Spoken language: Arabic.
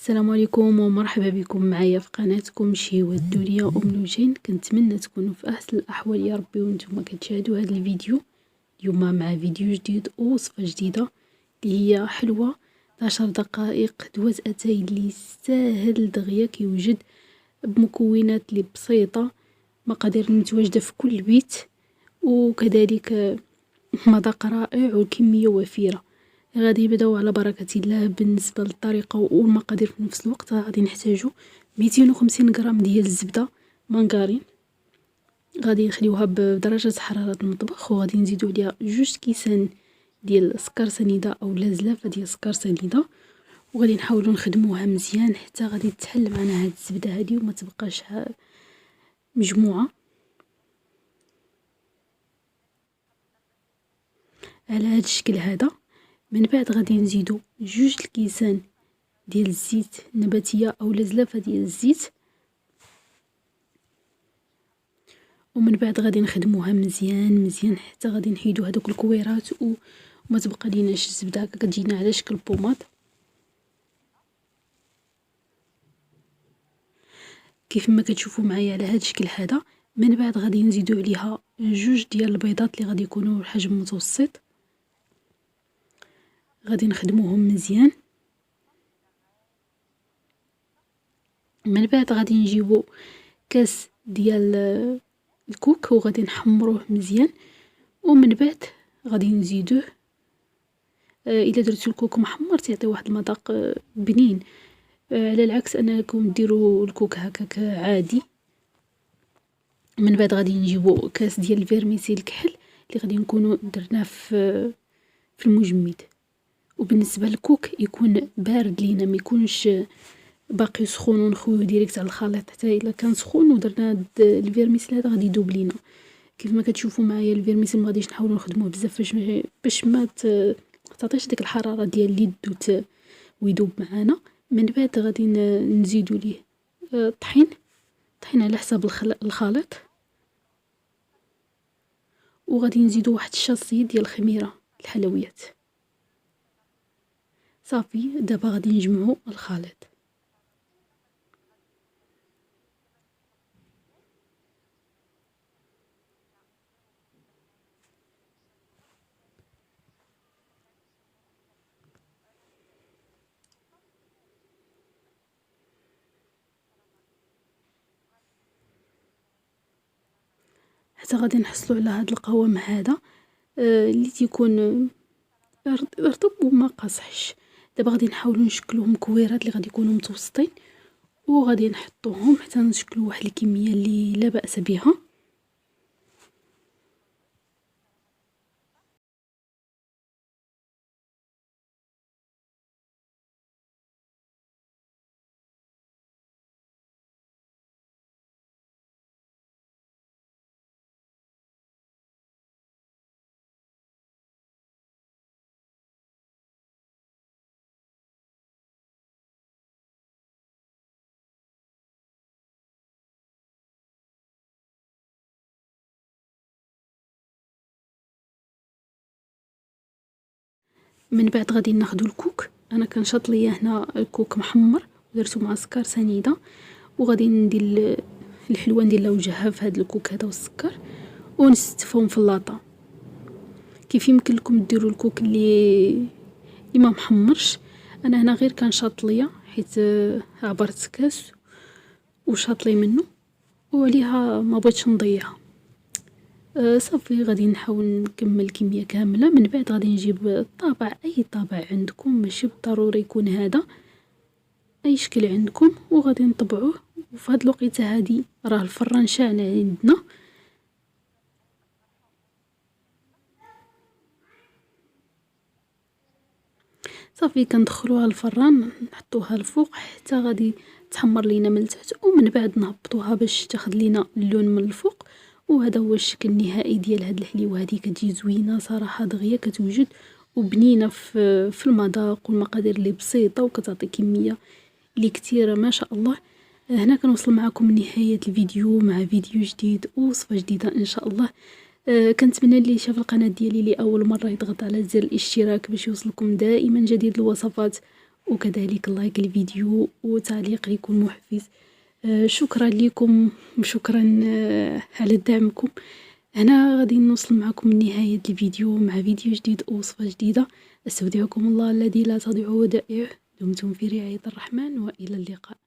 السلام عليكم ومرحبا بكم معايا في قناتكم شهوة الدنيا لوجين. كنتمنى تكونوا في احسن الاحوال يا ربي وانتم كتشاهدوا هذا الفيديو. اليوم مع فيديو جديد ووصفه جديده اللي هي حلوه 10 دقائق دوات اتاي اللي ساهل دغيا كيوجد بمكونات اللي بسيطه، مقادير متواجده في كل بيت، وكذلك مذاق رائع وكميه وفيره. غادي نبداو على بركه الله. بالنسبه للطريقه والمقادير في نفس الوقت غادي نحتاجو 250 غرام ديال الزبده مانغارين، غادي نخليوها بدرجه حراره المطبخ، وغادي نزيدو عليها 2 كيسان ديال السكر سنيده او زلافه ديال السكر سنيده، وغادي نحاولوا نخدموها مزيان حتى غادي تحل معنا هاد الزبده هادي وما تبقاش مجموعه. على هاد الشكل هذا. من بعد غادي نزيدو 2 الكيسان ديال الزيت النباتيه او زلافه ديال الزيت، ومن بعد غادي نخدموها مزيان حتى غادي نحيدو هذوك الكويرات وما تبقى ليناش الزبده هكا كتجينا على شكل بوماط. كيف ما كتشوفوا معايا على هذا الشكل هذا. من بعد غادي نزيدو عليها 2 ديال البيضات اللي غادي يكونوا حجم متوسط، غادي نخدموهم مزيان. من بعد غادي نجيبو كاس ديال الكوك وغادي نحمروه مزيان، ومن بعد غادي نزيدوه. الا درتو الكوك محمر تعطي واحد المذاق بنين، على العكس انكم ديروا الكوك هكاك عادي. من بعد غادي نجيبو كاس ديال الفيرميسيل الكحل اللي غادي نكونوا درناه في المجمد، وبالنسبه للكوك يكون بارد لينا، ما يكونش باقي سخون ونخويوه ديريكت على الخليط، حتى الا كان سخون ودرنا الفيرميسيل هذا غادي يذوب لينا. كيف ما كتشوفوا معايا الفيرميسيل ما غاديش نحاولوا نخدموه بزاف باش ما تعطيش ديك الحراره ديال اليد ويذوب معانا. من بعد غادي نزيدوا ليه طحين على حساب الخليط، وغادي نزيدوا واحد الشاصي ديال الخميره الحلويات. صافي دابا غادي نجمعوا الخليط. حتى غادي نحصلوا على هذا القوام هذا اللي تيكون رطب وما قاصحش. دابا غادي نحاولوا نشكلوهم كويرات اللي غادي يكونوا متوسطين، وغادي نحطوهم حتى نشكلوا واحد الكميه اللي لا باس بها. من بعد غادي ناخذوا الكوك. انا كنشاط ليا هنا الكوك محمر ودرتو مع سكر سنيده، وغادي ندير الحلوه ندير وجهها في هذا الكوك هذا والسكر ونستفهم في اللاطه. كيف يمكن لكم ديروا الكوك اللي ما محمرش. انا هنا غير كنشاط ليا حيت عبرت كاس وشاط لي منه وعليها ما بغيتش نضيعها. صافي غادي نحاول نكمل الكميه كامله. من بعد غادي نجيب الطابع، اي طابع عندكم ماشي بالضروري يكون هذا، اي شكل عندكم، وغادي نطبعوه. وفي هاد الوقيته هادي راه الفران شاعل عندنا. صافي كندخلوها الفران نحطوها الفوق حتى غادي تحمر لينا من التحت، ومن بعد نهبطوها باش تاخذ لينا اللون من الفوق. وهذا هو الشكل النهائي ديال هاد الحليوه هذه. كتجي زوينه صراحه دغيا كتوجد وبنينه في المذاق، والمقادير اللي بسيطه وكتعطي كميه اللي كتيره ما شاء الله. هنا كنوصل معكم لنهايه الفيديو مع فيديو جديد ووصفه جديده ان شاء الله. كنتمنى اللي شاف القناه ديالي لاول مره يضغط على زر الاشتراك باش يوصلكم دائما جديد الوصفات وكذلك لايك الفيديو وتعليق يكون محفز. شكرا لكم وشكرا على دعمكم. أنا غادي نوصل معكم لنهاية الفيديو مع فيديو جديد ووصفة جديدة. استودعكم الله الذي لا تضيع ودائعه. دمتم في رعاية الرحمن وإلى اللقاء.